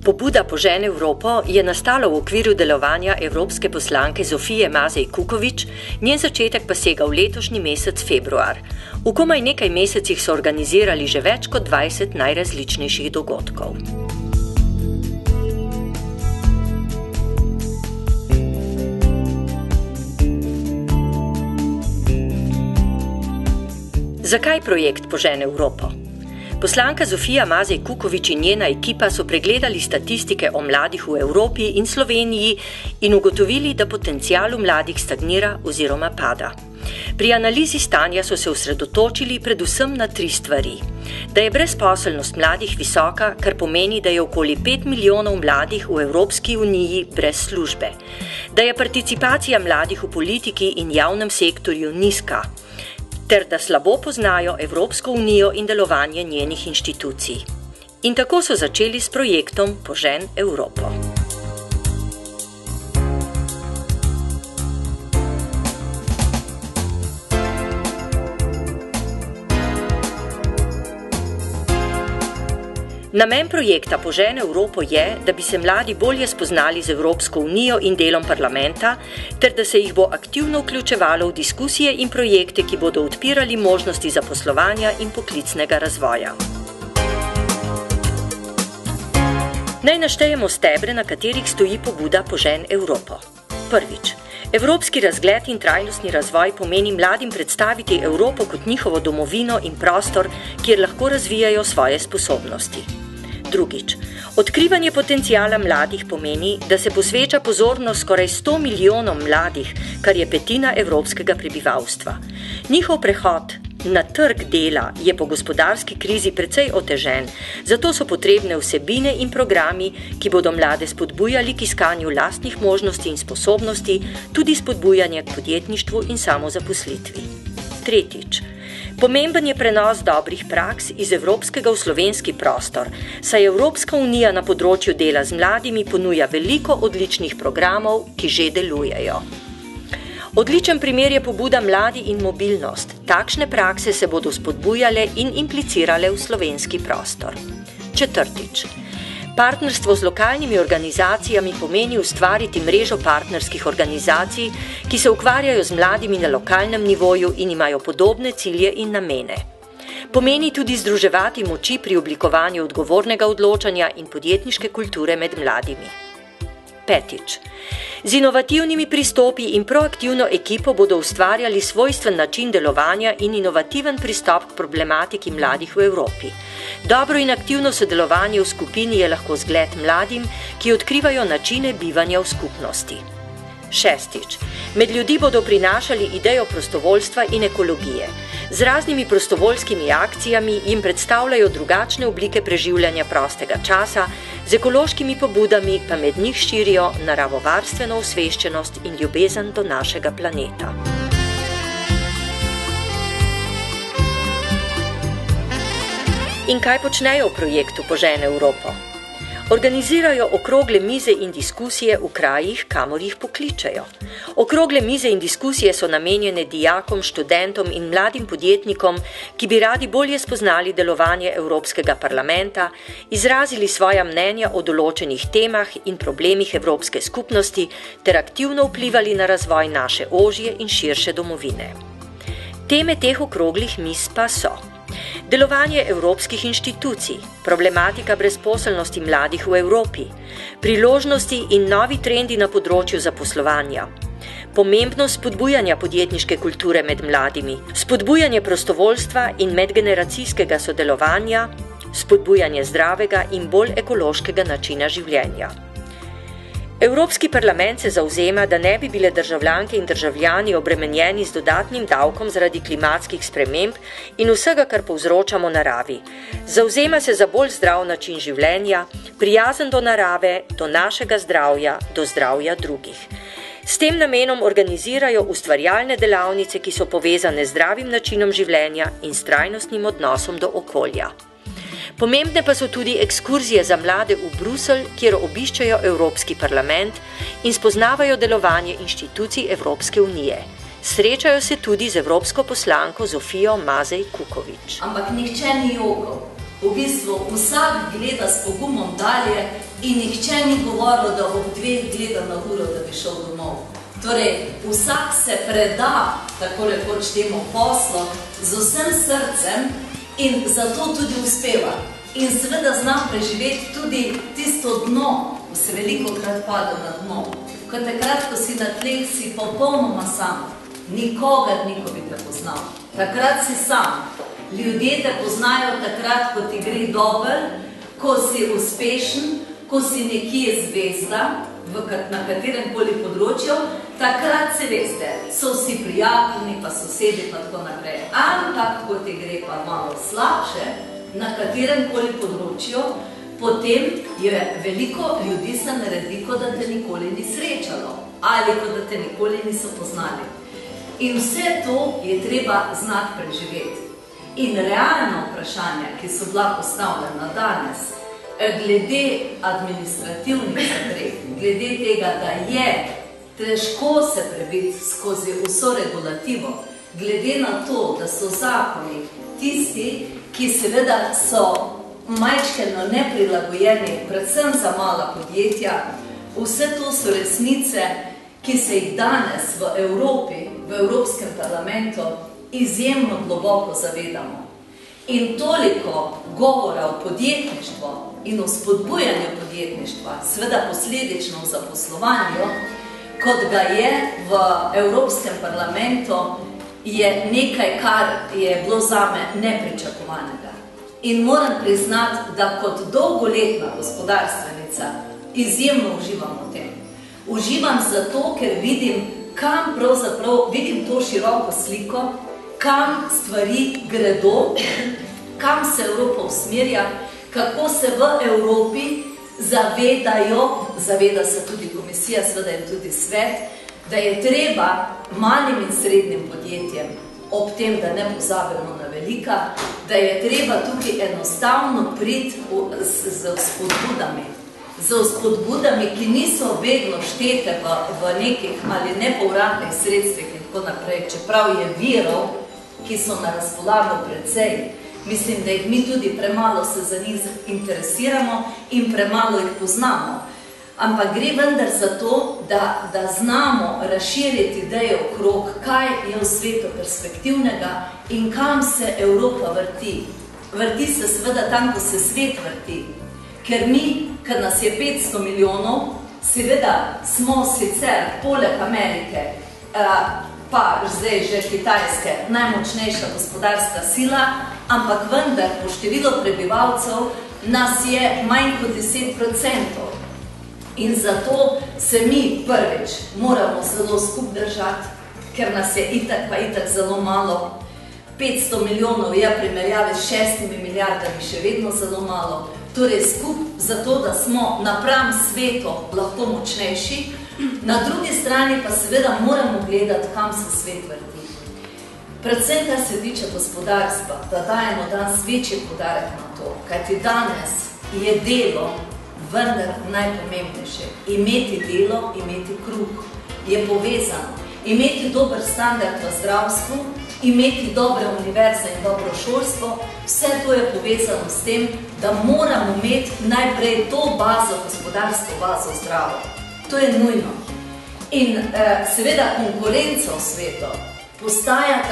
Pobuda Požen Evropo je nastala v okviru delovanja evropske poslanke Zofije Mazej Kukovič, njen začetek pa sega v letošnji mesec februar. V komaj nekaj mesecih so organizirali že več kot 20 najrazličnejših dogodkov. Zakaj projekt Požen Evropo? Poslanka Zofija Mazej Kukovič in njena ekipa so pregledali statistike o mladih v Evropi in Sloveniji in ugotovili, da potencial v mladih stagnira oziroma pada. Pri analizi stanja so se osredotočili predvsem na 3 stvari. Da je brezposelnost mladih visoka, kar pomeni, da je okoli 5 milijonov mladih v Evropski uniji brez službe. Da je participacija mladih v politiki in javnem sektorju nizka, ter da slabo poznajo Evropsko unijo in delovanje njenih inštitucij. In tako so začeli s projektom Požen Evropo. Namen projekta Požen Evropo je, da bi se mladi bolje spoznali z Evropsko unijo in delom parlamenta, ter da se jih bo aktivno vključevalo v diskusije in projekte, ki bodo odpirali možnosti zaposlovanja in poklicnega razvoja. Naj naštejemo stebre, na katerih stoji pobuda Požen Evropo. Prvič. Evropski razgled in trajnostni razvoj pomeni mladim predstaviti Evropo kot njihovo domovino in prostor, kjer lahko razvijajo svoje sposobnosti. Drugič. Odkrivanje potencijala mladih pomeni, da se posveča pozornost skoraj 100 milijonom mladih, kar je petina evropskega prebivalstva. Njihov prehod na trg dela je po gospodarski krizi precej otežen, zato so potrebne vsebine in programi, ki bodo mlade spodbujali k iskanju lastnih možnosti in sposobnosti, tudi spodbujanje k podjetništvu in samozaposlitvi. Tretjič. Pomemben je prenos dobrih praks iz evropskega v slovenski prostor, saj Evropska unija na področju dela z mladimi ponuja veliko odličnih programov, ki že delujejo. Odličen primer je pobuda Mladi in mobilnost. Takšne prakse se bodo spodbujale in implicirale v slovenski prostor. Četrtič. Partnerstvo z lokalnimi organizacijami pomeni ustvariti mrežo partnerskih organizacij, ki se ukvarjajo z mladimi na lokalnem nivoju in imajo podobne cilje in namene. Pomeni tudi združevati moči pri oblikovanju odgovornega odločanja in podjetniške kulture med mladimi. Petič. Z inovativnimi pristopi in proaktivno ekipo bodo ustvarjali svojstven način delovanja in inovativen pristop k problematiki mladih v Evropi. Dobro in aktivno sodelovanje v skupini je lahko zgled mladim, ki odkrivajo načine bivanja v skupnosti. Šestič. Med ljudi bodo prinašali idejo prostovoljstva in ekologije. Z raznimi prostovoljskimi akcijami jim predstavljajo drugačne oblike preživljanja prostega časa, z ekološkimi pobudami pa med njih širijo naravovarstveno osveščenost in ljubezen do našega planeta. In kaj počnejo v projektu Požen Evropo? Organizirajo okrogle mize in diskusije v krajih, kamor jih pokličejo. Okrogle mize in diskusije so namenjene dijakom, študentom in mladim podjetnikom, ki bi radi bolje spoznali delovanje Evropskega parlamenta, izrazili svoja mnenja o določenih temah in problemih Evropske skupnosti ter aktivno vplivali na razvoj naše ožje in širše domovine. Teme teh okroglih miz pa so: delovanje evropskih inštitucij, problematika brezposelnosti mladih v Evropi, priložnosti in novi trendi na področju zaposlovanja, pomembnost spodbujanja podjetniške kulture med mladimi, spodbujanje prostovoljstva in medgeneracijskega sodelovanja, spodbujanje zdravega in bolj ekološkega načina življenja. Evropski parlament se zavzema, da ne bi bile državljanke in državljani obremenjeni z dodatnim davkom zaradi klimatskih sprememb in vsega, kar povzročamo naravi. Zavzema se za bolj zdrav način življenja, prijazen do narave, do našega zdravja, do zdravja drugih. S tem namenom organizirajo ustvarjalne delavnice, ki so povezane z zdravim načinom življenja in s trajnostnim odnosom do okolja. Pomembne pa so tudi ekskurzije za mlade v Bruselj, kjer obiščajo Evropski parlament in spoznavajo delovanje inštitucij Evropske unije. Srečajo se tudi z evropsko poslanko Zofijo Mazej Kukovič. Ampak nihče ni jokal. v bistvu vsak gleda s pogumom dalje in nihče ni govoril, da ob 2 gleda na uro, da bi šel domov. Torej, vsak se preda, tako rekoč temu poslu, z vsem srcem in zato tudi uspeva. In seveda znam preživeti tudi tisto dno, ko se velikokrat pade na dno. Ko takrat, ko si na tleh, si popolnoma sam. Nikogar niko bi te poznal. Takrat si sam. Ljudje te poznajo takrat, ko ti gre dober, ko si uspešen, ko si nekje zvezda, na katerem koli področju, takrat se veste, so vsi prijatelji, pa sosedi, pa tako naprej. Ampak, ko ti gre pa malo slabše, na katerem koli področju, potem je veliko ljudi se naredi, kot da te nikoli ni srečalo, ali kot da te nikoli niso poznali. In vse to je treba znati preživeti. In realna vprašanja, ki so bila postavljena danes, glede administrativnih zatreh, glede tega, da je težko se prebiti skozi vso regulativo, glede na to, da so zakoni tisti, ki seveda so majčkeno neprilagojeni, predvsem za mala podjetja, vse to so resnice, ki se jih danes v Evropi, v Evropskem parlamentu izjemno globoko zavedamo. In toliko govora o podjetništvu in o spodbujanju podjetništva, seveda posledično v zaposlovanju, kot ga je v Evropskem parlamentu, je nekaj, kar je bilo zame nepričakovanega. In moram priznati, da kot dolgoletna gospodarstvenica izjemno uživam v tem. Uživam zato, ker vidim, kam pravzaprav, vidim to široko sliko, kam stvari gredo, kam se Evropa usmerja, kako se v Evropi zaveda se tudi komisija, seveda in tudi svet, da je treba malim in srednjim podjetjem, ob tem, da ne pozabimo na velika, da je treba tukaj enostavno priti z spodbudami, ki niso vedno štete v nekih ali nepovratnih sredstvih in tako naprej, čeprav je virov, ki so na razpolago precej. Mislim, da jih mi tudi premalo se za njih interesiramo in premalo jih poznamo. Ampak gre vendar za to, da znamo razširiti ideje okrog, kaj je v svetu perspektivnega in kam se Evropa vrti. Vrti se seveda tam, ko se svet vrti. Ker mi, ker nas je 500 milijonov, seveda smo sicer poleg Amerike, pa zdaj že Kitajske, najmočnejša gospodarska sila, ampak vendar po številu prebivalcev nas je manj kot 10%. In zato se mi prvič moramo zelo skup držati, ker nas je itak pa itak zelo malo. 500 milijonov je primerjavi s 6 milijardami še vedno zelo malo. Torej skup zato, da smo napram svetu lahko močnejši, na drugi strani pa seveda moramo gledati, kam se svet vrti. Predvsem, kar se tiče gospodarstva, da dajemo danes večji poudarek na to, kajti danes je delo vendar najpomembnejše. Imeti delo, imeti kruh je povezano. Imeti dober standard v zdravstvu, imeti dobre univerze in dobro šolstvo, vse to je povezano s tem, da moramo imeti najprej to bazo, gospodarsko bazo zdravo. To je nujno. In seveda konkurenca v svetu postaja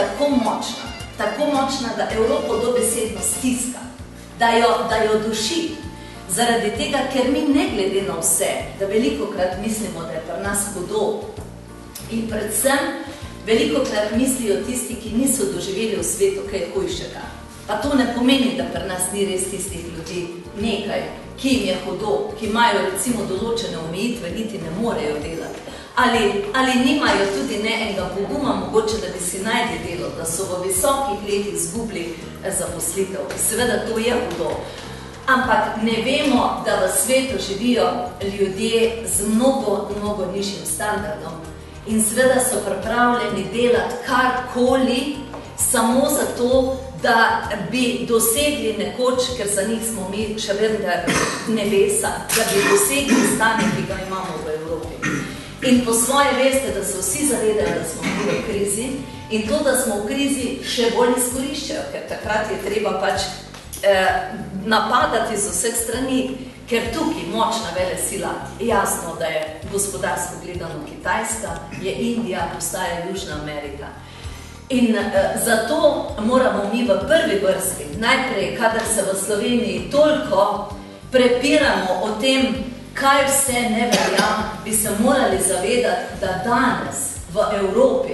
tako močna, da Evropo dobesedno stiska, da jo duši. Zaradi tega, ker mi ne glede na vse, da velikokrat mislimo, da je pri nas hudo. In predvsem velikokrat mislijo tisti, ki niso doživeli v svetu kaj hujšega. Pa to ne pomeni, da pri nas ni res tistih ljudi nekaj, ki jim je hudo, ki imajo recimo določene omejitve, niti ne morejo delati. Ali nimajo tudi ne enega poguma, mogoče, da bi si najdi delo, da so v visokih letih izgubili zaposlitev. Seveda to je hudo. Ampak ne vemo, da v svetu živijo ljudje z mnogo nižjim standardom in seveda so pripravljeni delati karkoli samo zato, da bi dosegli nekoč, ker za njih smo mi še vendar nebesa, da bi dosegli stanje, ki ga imamo v Evropi. In po svoje veste, da se vsi zavedajo, da smo v krizi in to, da smo v krizi, še bolj izkoriščajo, ker takrat je treba pač napadati z vseh strani, ker tukaj močna velesila, jasno, da je gospodarsko gledano Kitajska, je Indija, postaja Južna Amerika. In zato moramo mi v prvi vrsti, najprej, kadar se v Sloveniji toliko prepiramo o tem, kaj vse ne velja, bi se morali zavedati, da danes v Evropi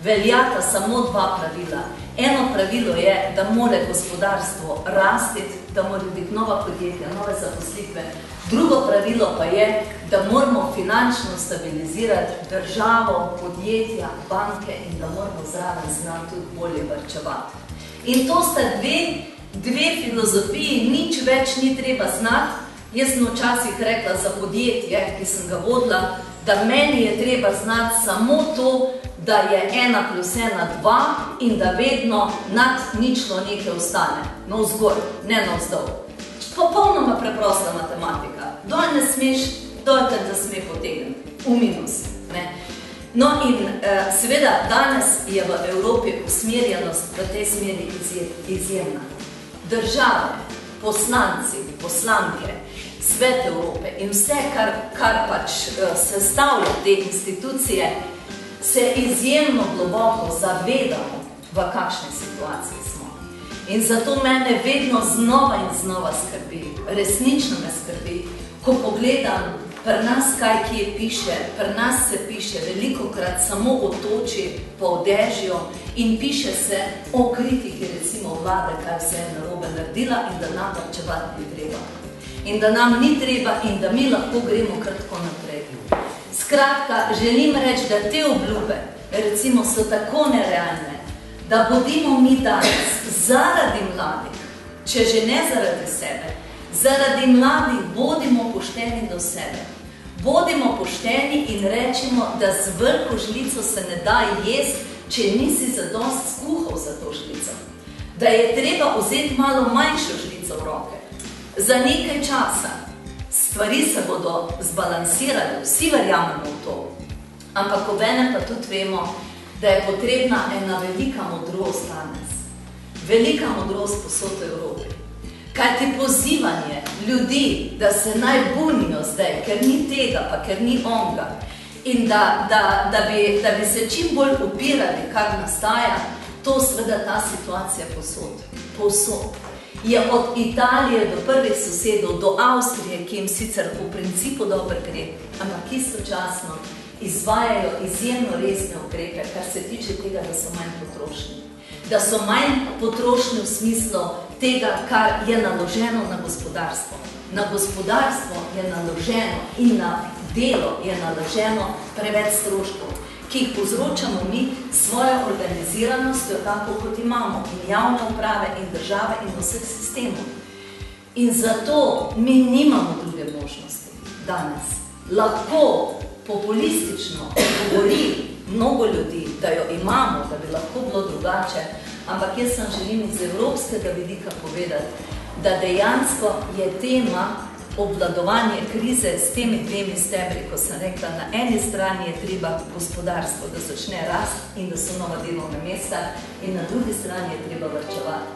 veljata samo dva pravila. Eno pravilo je, da mora gospodarstvo rasti, da mora biti nova podjetja, nove zaposlitve. Drugo pravilo pa je, da moramo finančno stabilizirati državo, podjetja, banke in da moramo zraven znati tudi bolje varčevati. In to sta dve filozofiji, nič več ni treba znati. Jaz sem včasih rekla za podjetje, ki sem ga vodila, da meni je treba znati samo to, da je 1 + 1 2 in da vedno nad ničlo nekaj ostane. Navzgor, ne navzdol. Popolnoma preprosta matematika. Dol ne smeš, dol te da sme potegniti. V minus. No in seveda danes je v Evropi usmerjenost v tej smeri izjemna. Države, poslanci, poslanke, Svet Evrope in vse, kar pač sestavlja te institucije, se izjemno globoko zavedamo, v kakšni situaciji smo. In zato mene vedno znova in znova skrbi, resnično me skrbi, ko pogledam pri nas, kaj kje piše, pri nas se piše velikokrat samo o toči, po odežju in piše se o kritiki recimo vlade, kaj vse je narobe naredila in da nam varčevati ni treba. In da nam ni treba in da mi lahko gremo kar tako naprej. Skratka, želim reči, da te obljube, recimo, so tako nerealne, da bodimo mi danes zaradi mladih, če že ne zaradi sebe, zaradi mladih bodimo pošteni do sebe. Bodimo pošteni in rečimo, da z veliko žlico se ne da jesti, če nisi zadost skuhal za to žlico. Da je treba vzeti malo manjšo žlico v roke. Za nekaj časa stvari se bodo zbalansirali, vsi verjamemo v to, ampak obenem pa tudi vemo, da je potrebna ena velika modrost danes. Velika modrost povsod v Evropi. Kajti pozivanje ljudi, da se naj bunijo zdaj, ker ni tega, pa ker ni onga, in da bi se čim bolj upirali, kar nastaja, to seveda ta situacija povsod. Je od Italije do prvih sosedov, do Avstrije, ki jim sicer v principu dobro gre, ampak istočasno izvajajo izjemno resne ukrepe, kar se tiče tega, da so manj potrošni. Da so manj potrošni v smislu tega, kar je naloženo na gospodarstvo. Na gospodarstvo je naloženo in na delo je naloženo preveč stroškov, ki jih povzročamo mi svojo organiziranostjo, tako kot imamo in javne uprave in države in vseh sistemov. In zato mi nimamo druge možnosti danes. Lahko populistično govori mnogo ljudi, da jo imamo, da bi lahko bilo drugače, ampak jaz sem želim iz evropskega vidika povedati, da dejansko je tema obvladovanje krize s temi dvemi stebri, ko sem rekla, na eni strani je treba gospodarstvo, da začne rast in da so nova delovna mesta in na drugi strani je treba varčevati.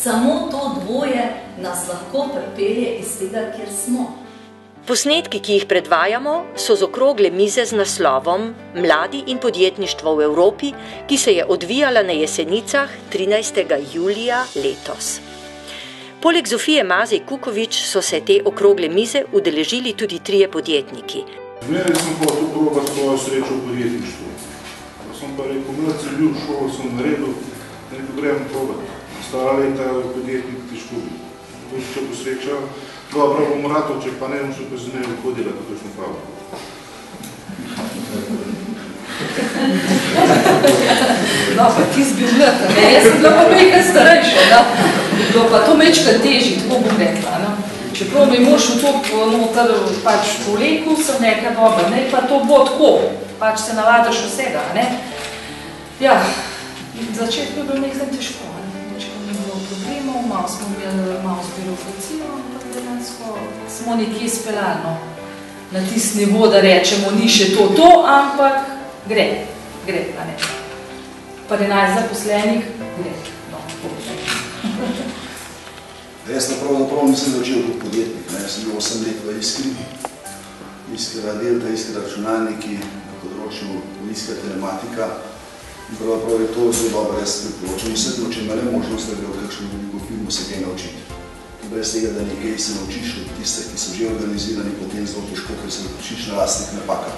Samo to dvoje nas lahko pripelje iz tega, kjer smo. Posnetki, ki jih predvajamo, so z okrogle mize z naslovom Mladi in podjetništvo v Evropi, ki se je odvijala na Jesenicah 13. julija letos. Poleg Zofije Mazej Kukovič so se te okrogle mize udeležili tudi 3 podjetniki. Zmeraj sem pa tu probal svojo srečo v podjetništvu. Sem pa rekel, mladci bil, šolo sem naredil, nekaj gremo probati. Stara leta je podjetnik težko bil. Če bo sreča, dobro bom ratov, če pa ne bom se pa z njim hodila, kako smo pravi. No, pa ti si bil mlad, ne? Jaz sem bila pa nekaj starejša, da? Bilo pa to mečka teži, tako bom rekla, no? Čeprav mi mož v to noter pač povleku, sem nekaj dobro, ne? Pa to bo tako, pač se navadaš vsega, ne? Ja, začetku je bilo nekaj težko, ne? Nečko ni bilo problemov, malo smo imeli malo z birokracijo, ampak dejansko smo nekje speljali, no? Na tisti nivo, da rečemo, ni še to, ampak gre, a ne. Pa 11 zaposlenih, gre. No, Jaz pravzaprav nisem začel kot podjetnik. Jaz sem bil 8 let v Iskri. Iskra delta, Iskra računalniki na področju Iskra telematika. In pravzaprav je to zelo dobro, jaz priporočam vsem, če ima le možnost, da gre v kakšno veliko filmu se kaj naučiti. Brez tega, da nekaj se naučiš od tiste, ki so že organizirani, potem zelo težko, ker se naučiš na lastnih napakah.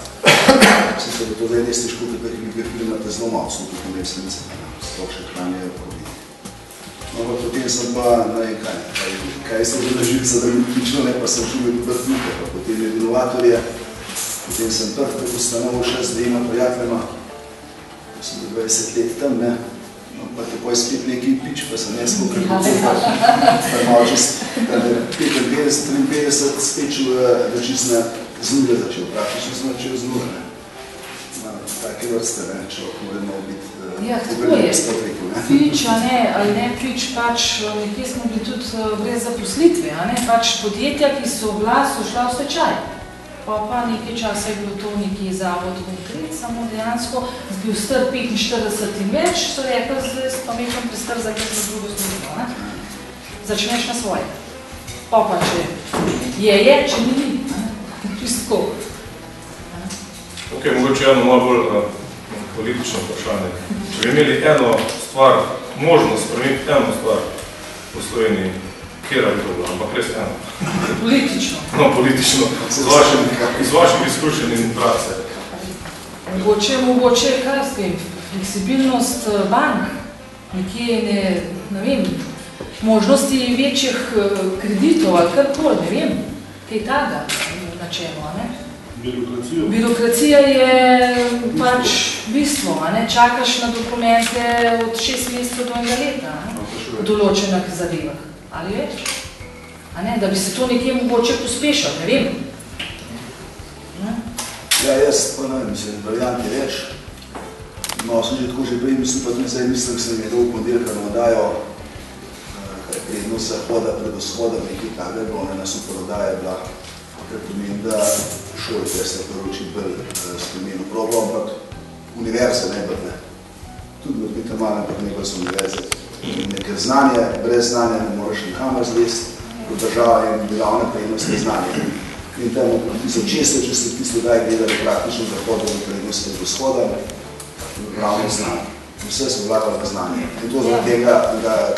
Mislim, da to zdaj res težko, ker nekaj filmate zelo malo snupih in resnice, sploh še hranjajo COVID. No, pa potem sem pa, ne vem kaj se odložil za drugtično, ne, pa sem čubil prtnike, pa potem je inovatorje, potem sem prvi ustanovil še z 2 prijateljima, ko sem bil 20 let tam, ne. Pa tako je spet nekaj pič, pa sem jaz pokaj pa malo čez 55 spet da čist z nule začel, praktično sem začel z nule. Take vrste, človek moramo biti v spotriku. Pič, ali ne pič, pač nekje smo bili tudi brez zaposlitve, pač podjetja, ki so bila, so šla v stečaj. Pa nekaj časa je bilo to nekaj zavod konkret, samo dejansko bil star 45 in več, so rekli, zdaj pa mečem prestar za kakšno drugo službo. Začneš na svoje. Pa če je, če ni, čistko. Ok, mogoče eno malo bolj politično vprašanje. Če bi imeli eno stvar, možnost spremeniti eno stvar v Sloveniji, kjera bi to bilo, ampak res eno? Politično. No, politično, iz vaših izkušenj in prakse. Mogoče, kaj s tem, fleksibilnost bank, nekje, ne vem, možnosti večjih kreditov ali karkoli, ne vem, kaj taga načelo, ne? Birokracija je pač bistvo, čakaš na dokumente od 6 mesecev do 1 leta, v določenih zadevah. Ali več? Da bi se to nekje mogoče pospešal, ne vem. Ja, jaz pa ne mislim, variant je več. No, sem že tako že prej mislim, pa tudi zdaj mislim, da sem imel v ponedeljka na oddajo, kaj prednost zahoda pred vzhodom, nekaj takega bilo, na super oddaja je bila, kar pomeni, da šole, kjer se prvoči bolj spremenil problem, ampak univerze ne bolj, ne. Tudi od biti malo, ampak ne bolj so univerze. Nekaj znanje, brez znanja ne moraš nikamor zlesti, kot država in glavne prednosti znanja. In tam od 1600, če ste tisto daj gledali praktično zahodom prednosti od vzhoda, ravno znanje. Vse so vlagali v znanje. In to zaradi tega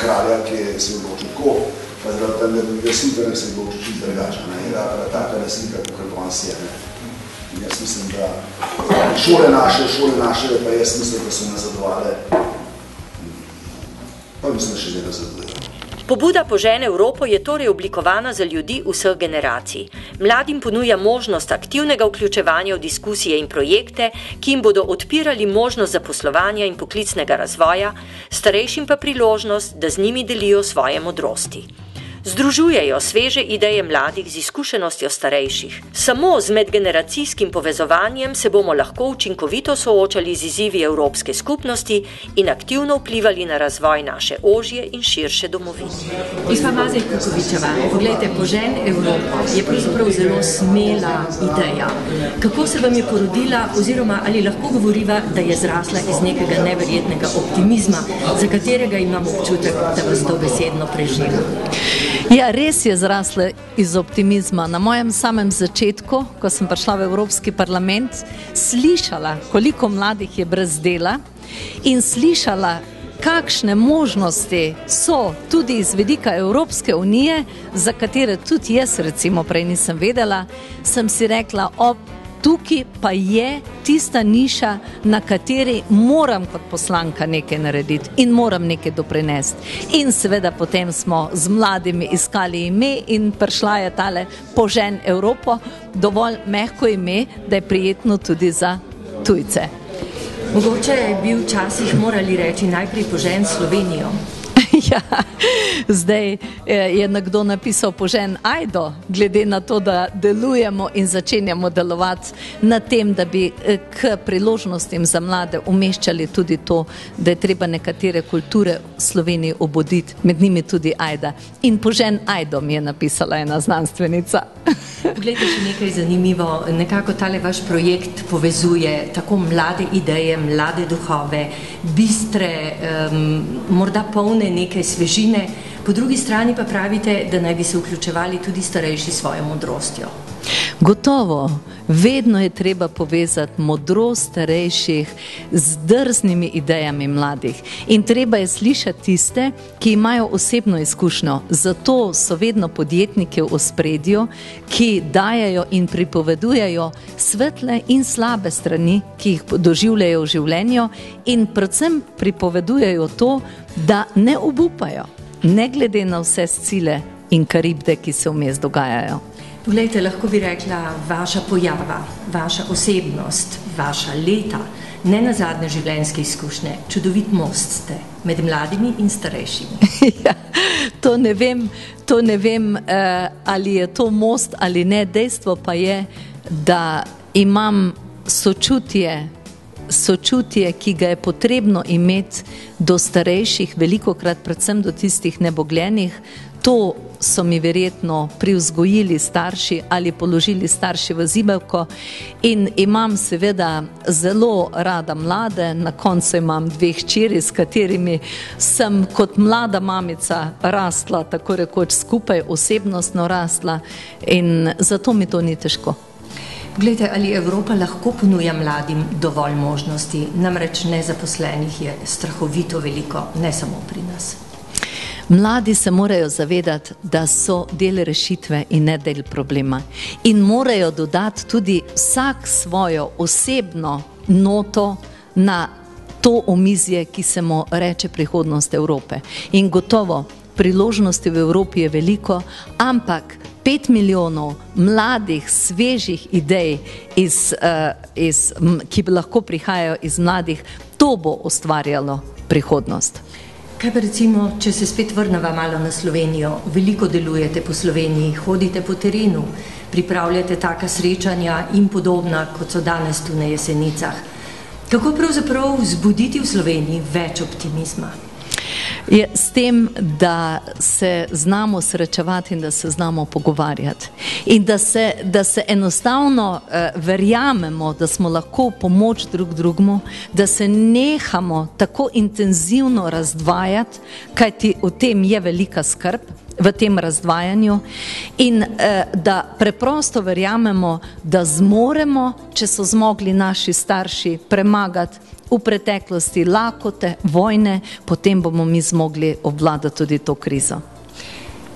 kralja, ki se je odločil tako, pa zaradi tega slika se je odločil čist drugača. In taka slika, kakor on si je. In jaz mislim, da šole naše, pa jaz mislim, da so nazadovale. Pa mislim, da še zdaj nazaduje. Pobuda Požen Evropo je torej oblikovana za ljudi vseh generacij. Mladim ponuja možnost aktivnega vključevanja v diskusije in projekte, ki jim bodo odpirali možnost zaposlovanja in poklicnega razvoja, starejšim pa priložnost, da z njimi delijo svoje modrosti. Združujejo sveže ideje mladih z izkušenostjo starejših. Samo z medgeneracijskim povezovanjem se bomo lahko učinkovito soočali z izzivi Evropske skupnosti in aktivno vplivali na razvoj naše ožje in širše domovine. Gospa Mazej Kukovičeva, poglejte, Požen Evropo je pravzaprav zelo smela ideja. Kako se vam je porodila oziroma ali lahko govoriva, da je zrasla iz nekega neverjetnega optimizma, za katerega imam občutek, da vas dobesedno prežema? Ja, res je zrasla iz optimizma. Na mojem samem začetku, ko sem prišla v Evropski parlament, slišala, koliko mladih je brez dela in slišala, kakšne možnosti so tudi iz vidika Evropske unije, za katere tudi jaz recimo prej nisem vedela, sem si rekla, tukaj pa je tista niša, na kateri moram kot poslanka nekaj narediti in moram nekaj doprinesti. In seveda potem smo z mladimi iskali ime in prišla je tale Požen Evropo, dovolj mehko ime, da je prijetno tudi za tujce. Mogoče je bil včasih morali reči najprej Požen Slovenijo. Ja, zdaj je nekdo napisal Požen Ajdo, glede na to, da delujemo in začenjamo delovati na tem, da bi k priložnostim za mlade umeščali tudi to, da je treba nekatere kulture v Sloveniji obuditi, med njimi tudi Ajda. In Požen Ajdo mi je napisala ena znanstvenica. Poglejte še nekaj zanimivo, nekako tale vaš projekt povezuje tako mlade ideje, mlade duhove, bistre, morda polne nekaj svežine, Po drugi strani pa pravite, da naj bi se vključevali tudi starejši svojo modrostjo. Gotovo, vedno je treba povezati modrost starejših z drznimi idejami mladih in treba je slišati tiste, ki imajo osebno izkušnjo. Zato so vedno podjetniki v ospredju, ki dajajo in pripovedujejo svetle in slabe strani, ki jih doživljajo v življenju in predvsem pripovedujejo to, da ne obupajo, ne glede na vse scile in karibde, ki se vmes dogajajo. Poglejte, lahko bi rekla, vaša pojava, vaša osebnost, vaša leta, ne nazadnje življenjske izkušnje, čudovit most ste med mladimi in starejšimi. Ja, to ne vem, ali je to most ali ne. Dejstvo pa je, da imam sočutje, ki ga je potrebno imeti do starejših, velikokrat predvsem do tistih nebogljenih. To so mi verjetno privzgojili starši ali položili starši v zibelko in imam seveda zelo rada mlade, na koncu imam 2 hčeri, s katerimi sem kot mlada mamica rastla, tako rekoč skupaj osebnostno rastla in zato mi to ni težko. Poglejte, ali Evropa lahko ponuja mladim dovolj možnosti, namreč nezaposlenih je strahovito veliko, ne samo pri nas. Mladi se morajo zavedati, da so del rešitve in ne del problema. In morajo dodati tudi vsak svojo osebno noto na to omizje, ki se mu reče prihodnost Evrope. In gotovo, priložnosti v Evropi je veliko, ampak 5 milijonov mladih, svežih idej, ki lahko prihajajo iz mladih, to bo ustvarjalo prihodnost. Kaj pa recimo, če se spet vrneva malo na Slovenijo, veliko delujete po Sloveniji, hodite po terenu, pripravljate taka srečanja in podobna, kot so danes tu na Jesenicah. Kako pravzaprav vzbuditi v Sloveniji več optimizma? Je s tem, da se znamo srečevati in da se znamo pogovarjati. In da se enostavno verjamemo, da smo lahko pomoč drug drugemu, da se nehamo tako intenzivno razdvajati, kajti v tem je velika skrb, v tem razdvajanju in da preprosto verjamemo, da zmoremo, če so zmogli naši starši premagati v preteklosti lakote, vojne, potem bomo mi zmogli obvladati tudi to krizo.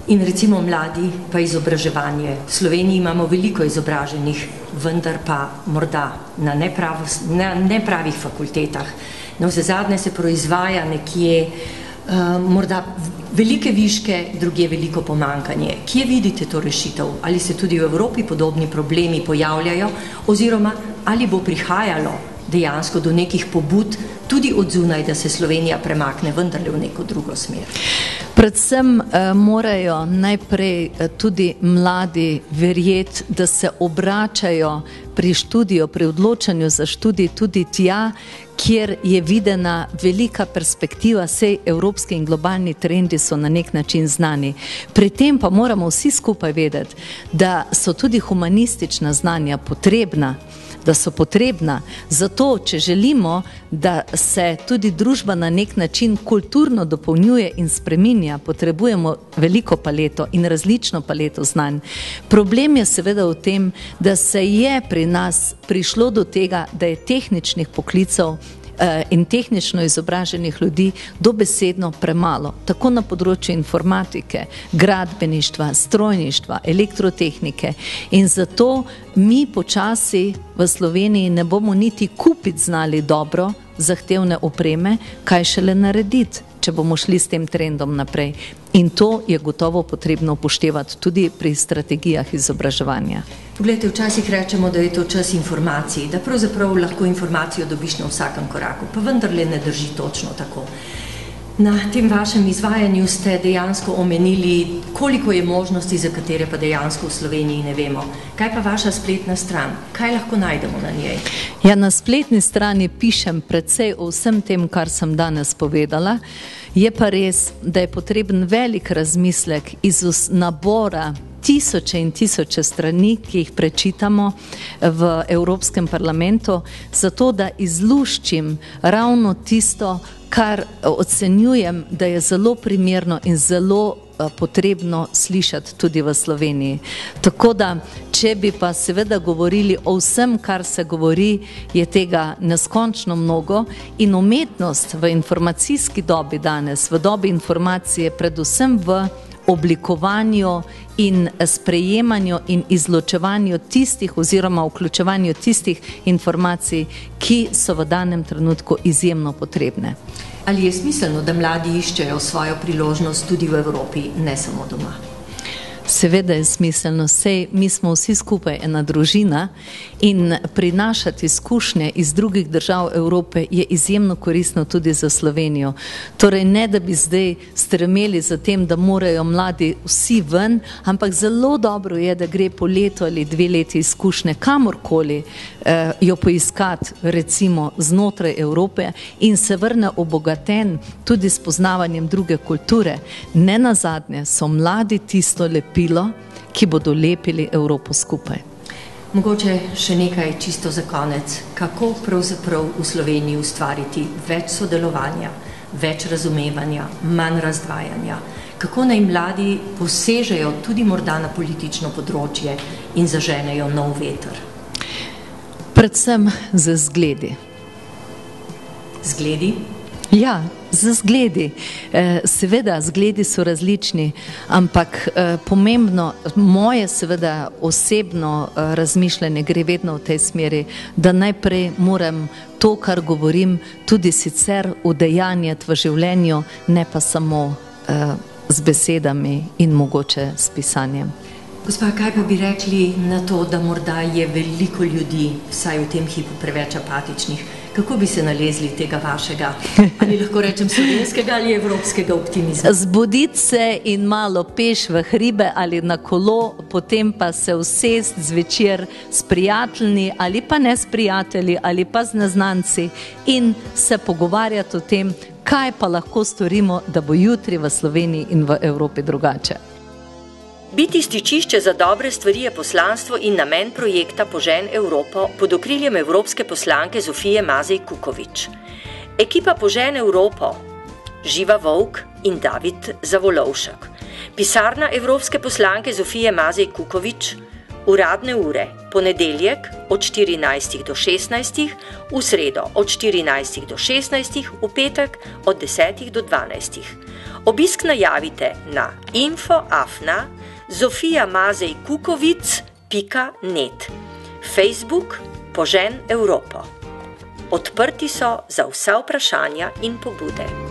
In recimo mladi pa izobraževanje. V Sloveniji imamo veliko izobraženih, vendar pa morda na nepravih fakultetah. Navsezadnje se proizvaja nekje morda velike viške, drugje veliko pomankanje. Kje vidite to rešitev? Ali se tudi v Evropi podobni problemi pojavljajo oziroma ali bo prihajalo dejansko do nekih pobud tudi od zunaj, da se Slovenija premakne vendarle v neko drugo smer? Predvsem morajo najprej tudi mladi verjeti, da se obračajo pri študiju, pri odločanju za študij tudi tja, kjer je videna velika perspektiva, sej evropski in globalni trendi so na nek način znani. Pri tem pa moramo vsi skupaj vedeti, da so tudi humanistična znanja potrebna, zato, če želimo, da se tudi družba na nek način kulturno dopolnjuje in spreminja, potrebujemo veliko paleto in različno paleto znanj. Problem je seveda v tem, da se je pri nas prišlo do tega, da je tehničnih poklicev in tehnično izobraženih ljudi dobesedno premalo, tako na področju informatike, gradbeništva, strojništva, elektrotehnike in zato mi počasi v Sloveniji ne bomo niti kupiti znali dobro zahtevne opreme, kaj šele narediti, če bomo šli s tem trendom naprej. In to je gotovo potrebno upoštevati tudi pri strategijah izobraževanja. Poglejte, včasih rečemo, da je to čas informacij, da pravzaprav lahko informacijo dobiš na vsakem koraku, pa vendarle ne drži točno tako. Na tem vašem izvajanju ste dejansko omenili, koliko je možnosti, za katere pa dejansko v Sloveniji ne vemo. Kaj pa vaša spletna stran? Kaj lahko najdemo na njej? Ja, na spletni strani pišem precej o vsem tem, kar sem danes povedala. Je pa res, da je potreben velik razmislek iz nabora tisoče in tisoče strani, ki jih prečitamo v Evropskem parlamentu, zato da izluščim ravno tisto, kar ocenjujem, da je zelo primerno in zelo potrebno slišati tudi v Sloveniji. Tako da, če bi pa seveda govorili o vsem, kar se govori, je tega neskončno mnogo in umetnost v informacijski dobi danes, v dobi informacije, predvsem v oblikovanju in sprejemanju in izločevanju tistih oziroma vključevanju tistih informacij, ki so v danem trenutku izjemno potrebne. Ali je smiselno, da mladi iščejo svojo priložnost tudi v Evropi, ne samo doma? Seveda je smiselno, sej mi smo vsi skupaj ena družina in prinašati izkušnje iz drugih držav Evrope je izjemno koristno tudi za Slovenijo. Torej ne, da bi zdaj stremeli za tem, da morajo mladi vsi ven, ampak zelo dobro je, da gre po leto ali 2 leti izkušnje kamorkoli jo poiskati, recimo znotraj Evrope, in se vrne obogaten tudi s poznavanjem druge kulture. Ne nazadnje so mladi tisto lepilo, ki bodo lepili Evropo skupaj. Mogoče še nekaj čisto za konec. Kako pravzaprav v Sloveniji ustvariti več sodelovanja, več razumevanja, manj razdvajanja? Kako naj mladi posežejo tudi morda na politično področje in zaženejo nov veter? Predvsem z zgledi. Zgledi? Ja, z zgledi. Seveda, zgledi so različni, ampak pomembno, moje seveda osebno razmišljanje gre vedno v tej smeri, da najprej moram to, kar govorim, tudi sicer udejanjati v življenju, ne pa samo z besedami in mogoče s pisanjem. Gospa, kaj pa bi rekli na to, da morda je veliko ljudi, vsaj v tem hipu, preveč apatičnih? Kako bi se nalezli tega vašega, ali lahko rečem slovenskega ali evropskega optimizma? Zbuditi se in malo peš v hribe ali na kolo, potem pa se usesti zvečer s prijatelji ali pa ne s prijatelji ali pa z neznanci in se pogovarjati o tem, kaj pa lahko storimo, da bo jutri v Sloveniji in v Evropi drugače. Biti stičišče za dobre stvari je poslanstvo in namen projekta Požen Evropo pod okriljem evropske poslanke Zofije Mazej Kukovič. Ekipa Požen Evropo, Živa Volk in David Zavolovšek. Pisarna evropske poslanke Zofije Mazej Kukovič, uradne ure, ponedeljek od 14 do 16, v sredo od 14 do 16, v petek od 10 do 12. Obisk najavite na info@zofijamazejkukovic.net. Facebook Požen Evropo. Odprti so za vsa vprašanja in pobude.